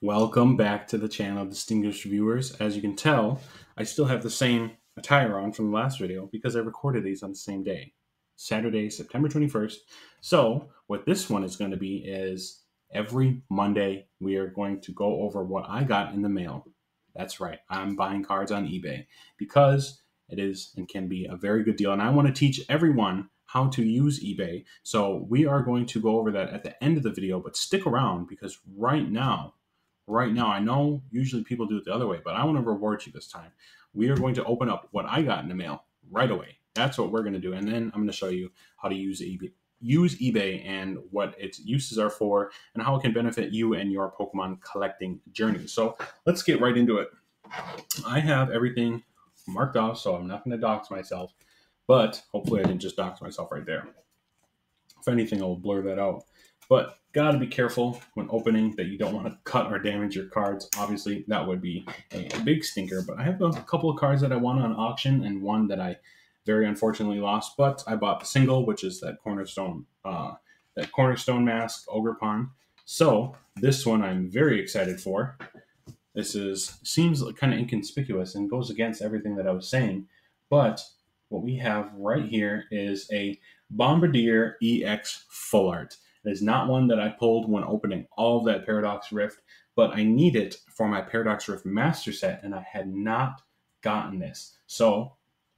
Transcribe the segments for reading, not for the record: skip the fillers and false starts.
Welcome back to the channel, distinguished viewers. As you can tell, I still have the same attire on from the last video because I recorded these on the same day, Saturday, September 21st. So what this one is going to be is every Monday, we are going to go over what I got in the mail. That's right. I'm buying cards on eBay because it is and can be a very good deal. And I want to teach everyone how to use eBay. So we are going to go over that at the end of the video, but stick around because right now, I know usually people do it the other way, but I want to reward you this time. We are going to open up what I got in the mail right away. That's what we're going to do. And then I'm going to show you how to use eBay and what its uses are for and how it can benefit you and your Pokemon collecting journey. So let's get right into it. I have everything marked off, so I'm not going to dox myself, but hopefully I didn't just dox myself right there. If anything, I'll blur that out. But gotta be careful when opening that you don't want to cut or damage your cards. Obviously, that would be a big stinker. But I have a couple of cards that I won on auction and one that I very unfortunately lost. But I bought the single, which is that Cornerstone mask, Ogerpon. So this one I'm very excited for. This seems kind of inconspicuous and goes against everything that I was saying. But what we have right here is a Bombardier EX Full Art. It is not one that I pulled when opening all of that Paradox Rift, but I need it for my Paradox Rift Master Set, and I had not gotten this. So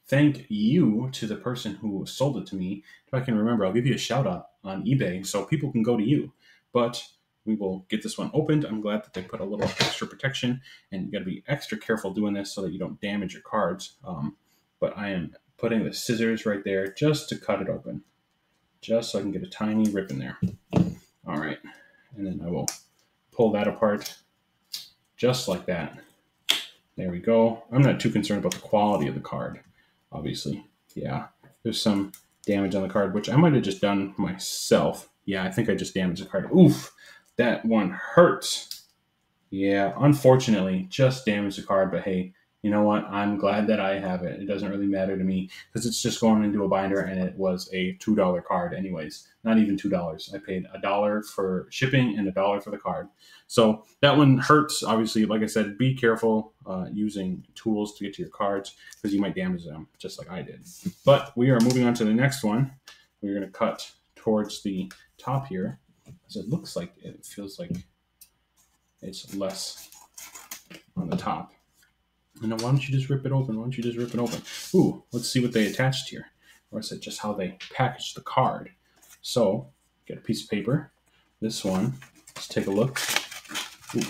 thank you to the person who sold it to me. If I can remember, I'll give you a shout out on eBay so people can go to you. But we will get this one opened. I'm glad that they put a little extra protection, and you got to be extra careful doing this so that you don't damage your cards. But I am putting the scissors right there just to cut it open, just so I can get a tiny rip in there. All right, and then I will pull that apart just like that. There we go. I'm not too concerned about the quality of the card, obviously. Yeah, there's some damage on the card, which I might have just done myself. Yeah, I think I just damaged the card. Oof, that one hurts. Yeah, unfortunately, just damaged the card, but hey, you know what? I'm glad that I have it. It doesn't really matter to me because it's just going into a binder and it was a $2 card anyways. Not even $2. I paid $1 for shipping and $1 for the card. So that one hurts. Obviously, like I said, be careful using tools to get to your cards because you might damage them just like I did. But we are moving on to the next one. We're going to cut towards the top here because it looks like it feels like it's less on the top. You know, why don't you just rip it open? Ooh, let's see what they attached here. Or is it just how they packaged the card? So, get a piece of paper. This one, let's take a look. Ooh.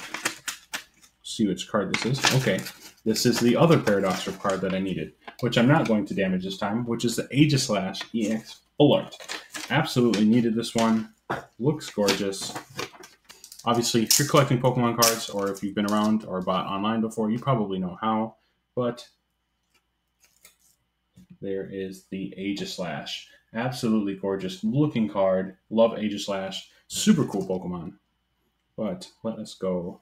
See which card this is. Okay, this is the other Paradox Rift card that I needed, which I'm not going to damage this time, which is the Aegislash EX Full Art. Absolutely needed this one. Looks gorgeous. Obviously, if you're collecting Pokemon cards or if you've been around or bought online before, you probably know how. But there is the Aegislash. Absolutely gorgeous looking card. Love Aegislash. Super cool Pokemon. But let us go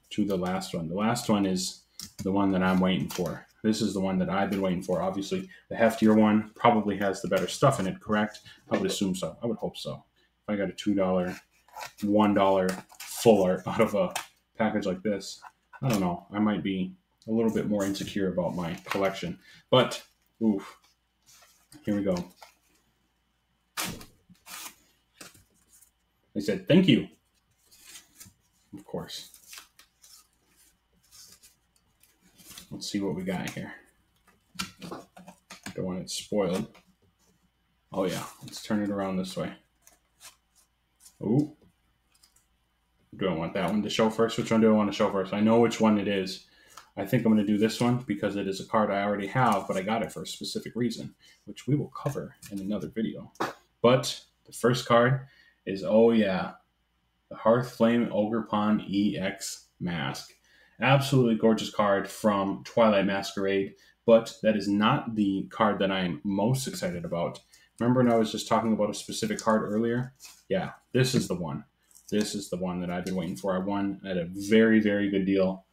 to the last one. The last one is the one that I'm waiting for. This is the one that I've been waiting for. Obviously, the heftier one probably has the better stuff in it, correct? I would assume so. I would hope so. If I got a $2, $1 Full Art out of a package like this, I don't know. I might be a little bit more insecure about my collection. But, oof. Here we go. They said, thank you. Of course. Let's see what we got here. Don't want it spoiled. Oh yeah, let's turn it around this way. Ooh. Do I want that one to show first? Which one do I want to show first? I know which one it is. I think I'm going to do this one because it is a card I already have, but I got it for a specific reason, which we will cover in another video. But the first card is, oh yeah, the Hearthflame Ogerpon EX Mask. Absolutely gorgeous card from Twilight Masquerade, but that is not the card that I'm most excited about. Remember when I was just talking about a specific card earlier? Yeah, this is the one. This is the one that I've been waiting for. I won at a very, very good deal.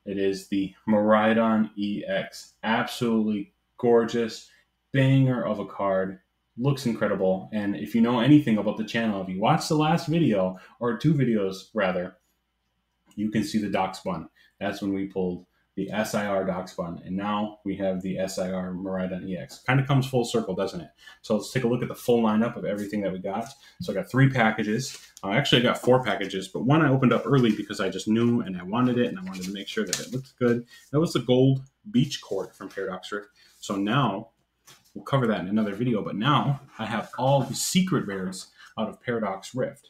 It is the Miraidon EX. Absolutely gorgeous, banger of a card. Looks incredible. And if you know anything about the channel, if you watched the last video, or two videos rather, you can see the dock spun. That's when we pulled the SIR dock spun, and now we have the SIR Miraidon EX. Kind of comes full circle, doesn't it? So let's take a look at the full lineup of everything that we got. So I got 3 packages. Actually, I got 4 packages, but one I opened up early because I just knew and I wanted it, and I wanted to make sure that it looked good. That was the gold beach court from Paradox Rift. So now, we'll cover that in another video, but now I have all the secret rares out of Paradox Rift.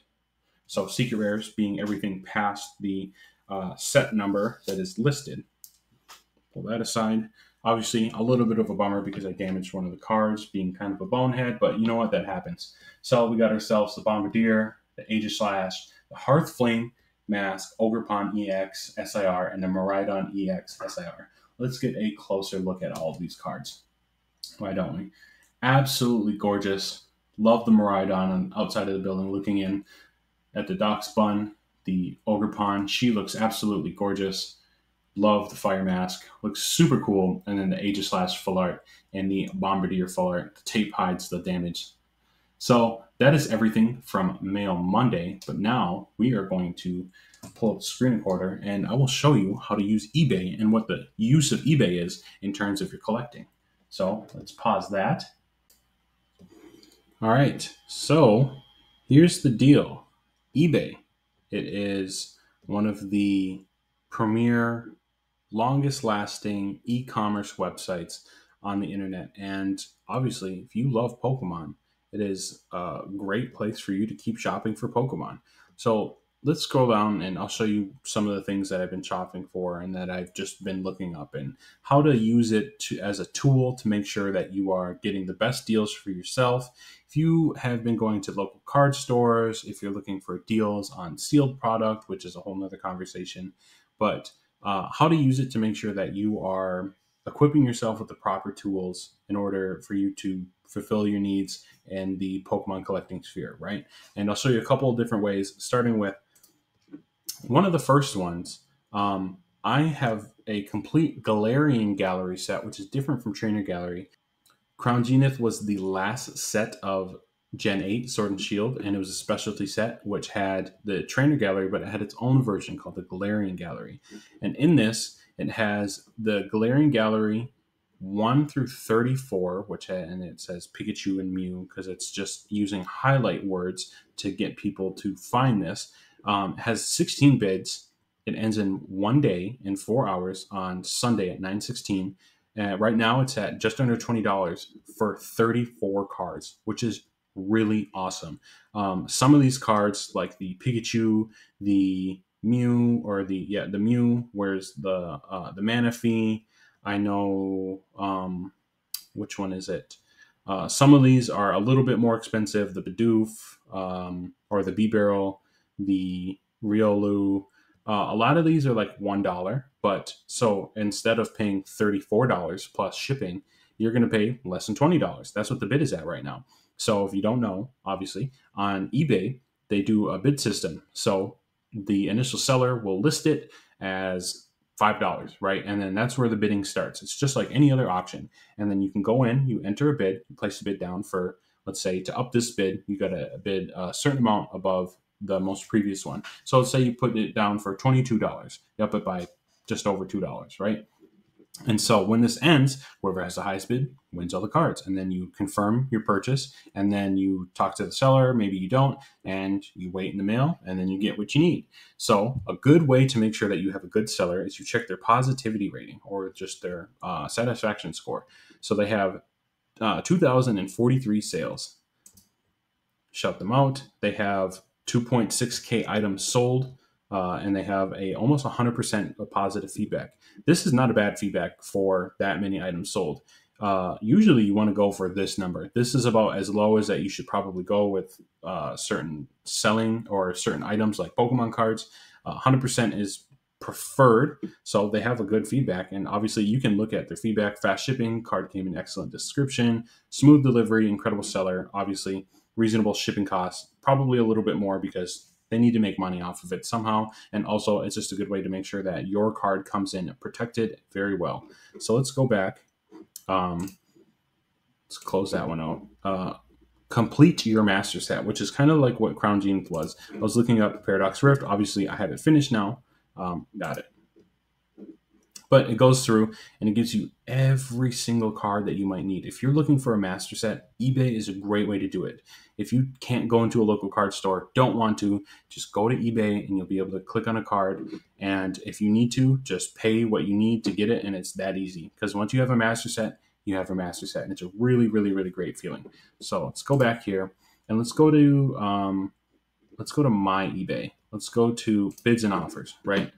So secret rares being everything past the set number that is listed. Pull that aside. Obviously, a little bit of a bummer because I damaged one of the cards, being kind of a bonehead, but you know what? That happens. So we got ourselves the Bombardier, the Aegislash, the Hearthflame Mask, Ogerpon EX SIR, and the Miraidon EX SIR. Let's get a closer look at all of these cards. Why don't we? Absolutely gorgeous. Love the Miraidon outside of the building, looking in at the dock spun, the Ogerpon. She looks absolutely gorgeous. Love the Fire Mask. Looks super cool. And then the Aegislash full art and the Bombardier full art. The tape hides the damage. So that is everything from Mail Monday. But now we are going to pull up the screen recorder and I will show you how to use eBay and what the use of eBay is in terms of your collecting. So let's pause that. All right. So here's the deal. eBay. It is one of the premier, longest lasting e-commerce websites on the internet. And obviously, if you love Pokemon, it is a great place for you to keep shopping for Pokemon. So let's scroll down and I'll show you some of the things that I've been shopping for and that I've just been looking up and how to use it as a tool to make sure that you are getting the best deals for yourself. If you have been going to local card stores, if you're looking for deals on sealed product, which is a whole nother conversation, but how to use it to make sure that you are equipping yourself with the proper tools in order for you to fulfill your needs in the Pokemon collecting sphere, right? And I'll show you a couple of different ways, starting with one of the first ones. I have a complete Galarian Gallery set, which is different from Trainer Gallery. Crown Zenith was the last set of Gen 8 Sword and Shield, and it was a specialty set which had the Trainer Gallery, but it had its own version called the Galarian Gallery. And in this, it has the Galarian Gallery 1 through 34, and it says Pikachu and Mew because it's just using highlight words to get people to find this. Has 16 bids. It ends in 1 day in 4 hours on Sunday at 9:16. Right now, it's at just under $20 for 34 cards, which is really awesome. Some of these cards, like the Pikachu, the Mew, or the Mew, where's the Manaphy? I know which one is it? Some of these are a little bit more expensive. The Bidoof, or the B-Barrel, the Riolu. A lot of these are like $1, but so instead of paying $34 plus shipping, you're going to pay less than $20. That's what the bid is at right now. So if you don't know, obviously, on eBay, they do a bid system. So the initial seller will list it as $5, right? And then that's where the bidding starts. It's just like any other auction. And then you can go in, you enter a bid, you place a bid down for, let's say, to up this bid, you got to bid a certain amount above the most previous one. So let's say you put it down for $22. You up it by just over $2, right? And so when this ends, whoever has the highest bid wins all the cards. And then you confirm your purchase, and then you talk to the seller, maybe you don't, and you wait in the mail, and then you get what you need. So a good way to make sure that you have a good seller is you check their positivity rating or just their satisfaction score. So they have 2,043 sales. Shout them out. They have 2.6K items sold, and they have almost 100% positive feedback. This is not a bad feedback for that many items sold. Usually you want to go for this number. This is about as low as that you should probably go with certain selling or certain items like Pokemon cards. 100% is preferred, so they have a good feedback. And obviously you can look at their feedback. Fast shipping, card came in excellent description, smooth delivery, incredible seller, obviously reasonable shipping costs, probably a little bit more because they need to make money off of it somehow. And also it's just a good way to make sure that your card comes in protected very well. So let's go back. Let's close that one out. Complete your master set, which is kind of like what Crown Zenith was. I was looking up Paradox Rift. Obviously I have it finished now. got it. But it goes through and it gives you every single card that you might need. If you're looking for a master set, eBay is a great way to do it. If you can't go into a local card store, don't want to, just go to eBay and you'll be able to click on a card. And if you need to, just pay what you need to get it. And it's that easy. Because once you have a master set, you have a master set. And it's a really, really, really great feeling. So let's go back here and let's go to my eBay. Let's go to bids and offers, right?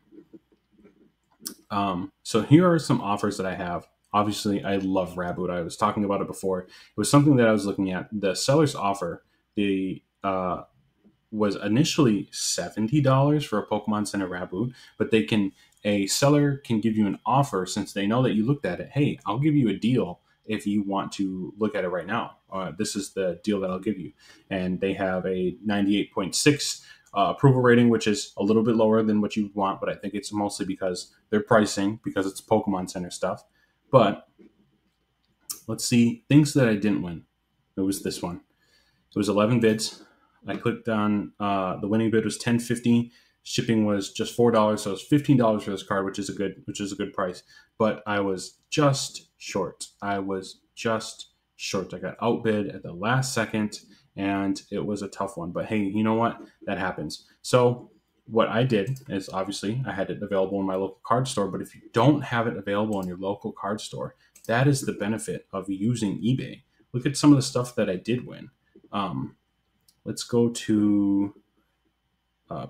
So here are some offers that I have. Obviously, I love Raboot. I was talking about it before. It was something that I was looking at. The seller's offer, the was initially $70 for a Pokemon Center Raboot, but a seller can give you an offer since they know that you looked at it. Hey, I'll give you a deal if you want to look at it right now. This is the deal that I'll give you. And they have a 98.6 approval rating, which is a little bit lower than what you want, but I think it's mostly because they're pricing, because it's Pokemon Center stuff. But let's see, things that I didn't win. It was this one. It was 11 bids. I clicked on the winning bid was $10.50. Shipping was just $4, so it was $15 for this card, which is a good price. But I was just short. I got outbid at the last second, and it was a tough one. But hey, you know what? That happens. So what I did is, obviously I had it available in my local card store. But if you don't have it available in your local card store, that is the benefit of using eBay. Look at some of the stuff that I did win. Let's go to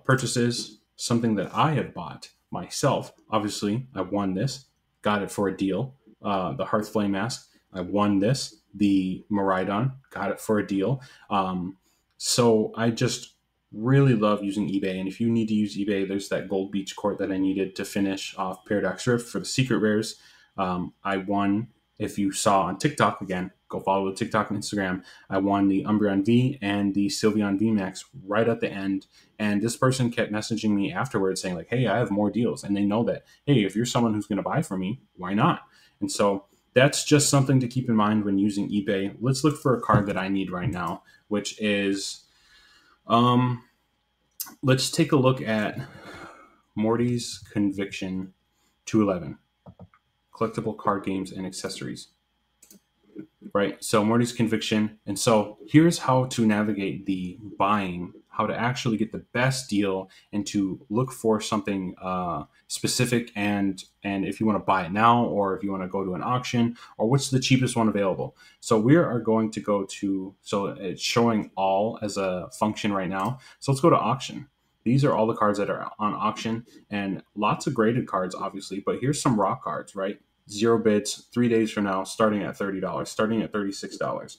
purchases, something that I have bought myself. Obviously, I won this, got it for a deal. The Hearthflame mask, I won this. The Miraidon, got it for a deal. So I just really love using eBay. And if you need to use eBay, there's that Gold Beach court that I needed to finish off Paradox Rift for the secret rares. I won, if you saw on TikTok, again, go follow the TikTok and Instagram. I won the Umbreon V and the Sylveon VMAX right at the end. And this person kept messaging me afterwards saying like, hey, I have more deals. And they know that, hey, if you're someone who's going to buy from me, why not? And so that's just something to keep in mind when using eBay. Let's look for a card that I need right now, which is, let's take a look at Morty's Conviction 211. Collectible card games and accessories. Right, so Morty's Conviction. And so here's how to navigate the buying, how to actually get the best deal and to look for something specific, and if you want to buy it now or if you want to go to an auction, or what's the cheapest one available. So we are going to go to, so it's showing all as a function right now. So let's go to auction. These are all the cards that are on auction, and lots of graded cards, obviously, but here's some raw cards, right? 0 bids, 3 days from now, starting at $30, starting at $36.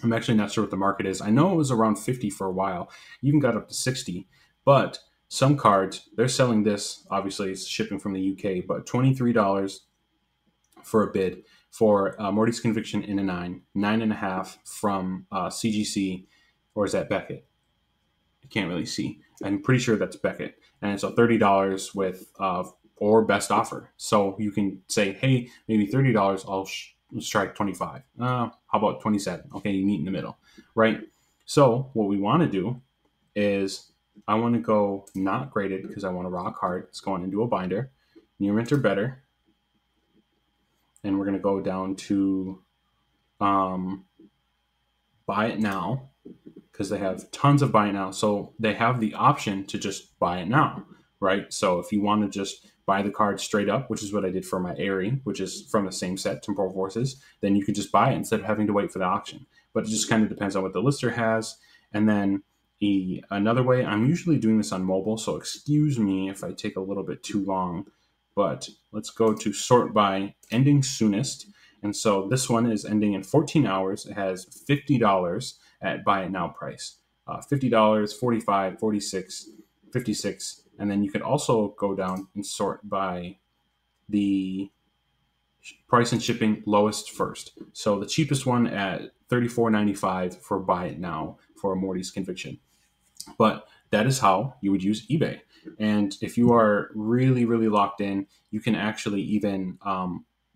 I'm actually not sure what the market is. I know it was around 50 for a while, even got up to 60, but some cards, they're selling this, obviously it's shipping from the UK, but $23 for a bid for Morty's Conviction in a 9.5 from CGC, or is that Beckett? I can't really see. I'm pretty sure that's Beckett. And it's a $30 with or best offer. So you can say, hey, maybe $30, I'll strike 25. How about 27? Okay, you meet in the middle, right? So what we want to do is, I want to go not graded because I want a raw card. It's going into a binder. Near mint or better. And we're going to go down to buy it now, because they have tons of buy it now. So they have the option to just buy it now, right? So if you want to just buy the card straight up, which is what I did for my Airy, which is from the same set, Temporal Forces, then you could just buy it instead of having to wait for the auction. But it just kind of depends on what the lister has. And then another way, I'm usually doing this on mobile, so excuse me if I take a little bit too long, but let's go to sort by ending soonest. And so this one is ending in 14 hours. It has $50 at buy it now price. $50, $45, $46, $56. And then you could also go down and sort by the price and shipping lowest first. So the cheapest one at $34.95 for buy it now for a Morty's Conviction. But that is how you would use eBay. And if you are really, really locked in, you can actually even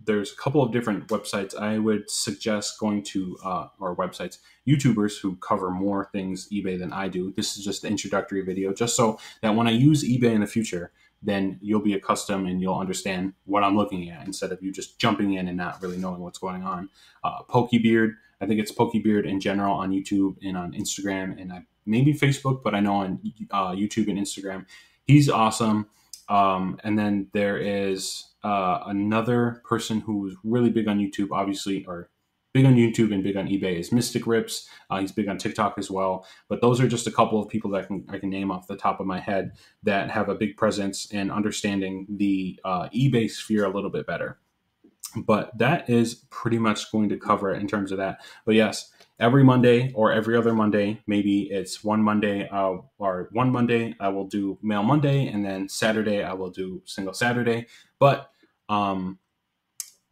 there's a couple of different websites. I would suggest going to, or websites, YouTubers who cover more things eBay than I do. This is just the introductory video, just so that when I use eBay in the future, then you'll be accustomed and you'll understand what I'm looking at instead of you just jumping in and not really knowing what's going on. Pokebeard, I think it's Pokebeard in general on YouTube and on Instagram and maybe Facebook, but I know on YouTube and Instagram, he's awesome. And then there is another person who's really big on YouTube, obviously, or big on YouTube and big on eBay is Mystic Rips. He's big on TikTok as well. But those are just a couple of people that I can name off the top of my head that have a big presence and understanding the eBay sphere a little bit better. But that is pretty much going to cover it in terms of that. But yes, every Monday or every other Monday, maybe it's one Monday I will do Mail Monday, and then Saturday I will do Single Saturday. But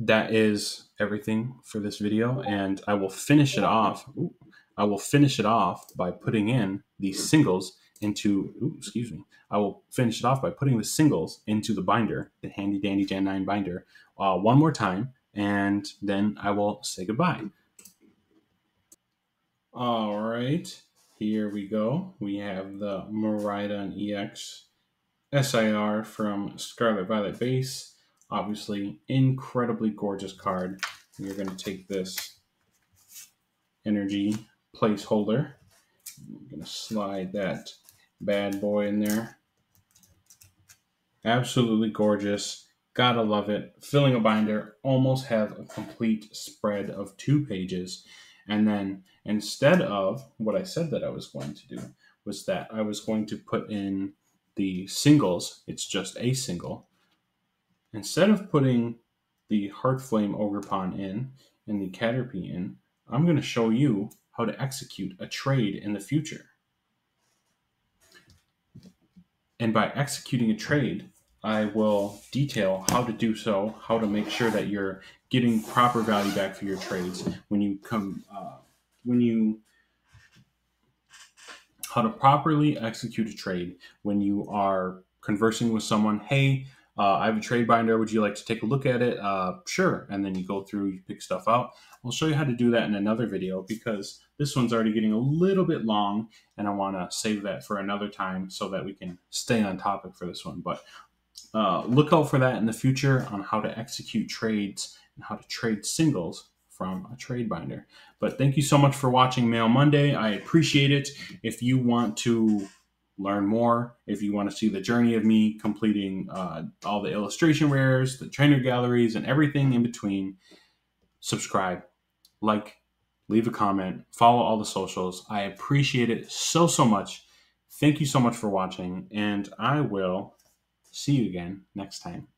that is everything for this video, and I will finish it off. I will finish it off by putting in the singles into. I will finish it off by putting the singles into the binder, the handy dandy Gen 9 binder, one more time, and then I will say goodbye. All right, here we go. We have the Miraidon EX SIR from Scarlet Violet Base. Obviously, incredibly gorgeous card. You're going to take this energy placeholder. I'm going to slide that bad boy in there. Absolutely gorgeous. Gotta love it. Filling a binder, almost have a complete spread of 2 pages. And then instead of what I said that I was going to do, was that I was going to put in the singles. It's just a single. Instead of putting the Heartflame Ogerpon in and the Caterpie in, I'm going to show you how to execute a trade in the future. And by executing a trade, I will detail how to do so, how to make sure that you're getting proper value back for your trades how to properly execute a trade when you are conversing with someone. Hey, I have a trade binder. Would you like to take a look at it? Sure. And then you go through, you pick stuff out. I'll show you how to do that in another video because this one's already getting a little bit long and I want to save that for another time so that we can stay on topic for this one. But look out for that in the future on how to execute trades and how to trade singles from a trade binder. But thank you so much for watching Mail Monday. I appreciate it. If you want to learn more, if you want to see the journey of me completing all the illustration rares, the trainer galleries, and everything in between, subscribe, like, leave a comment, follow all the socials. I appreciate it so, so much. Thank you so much for watching, and I will see you again next time.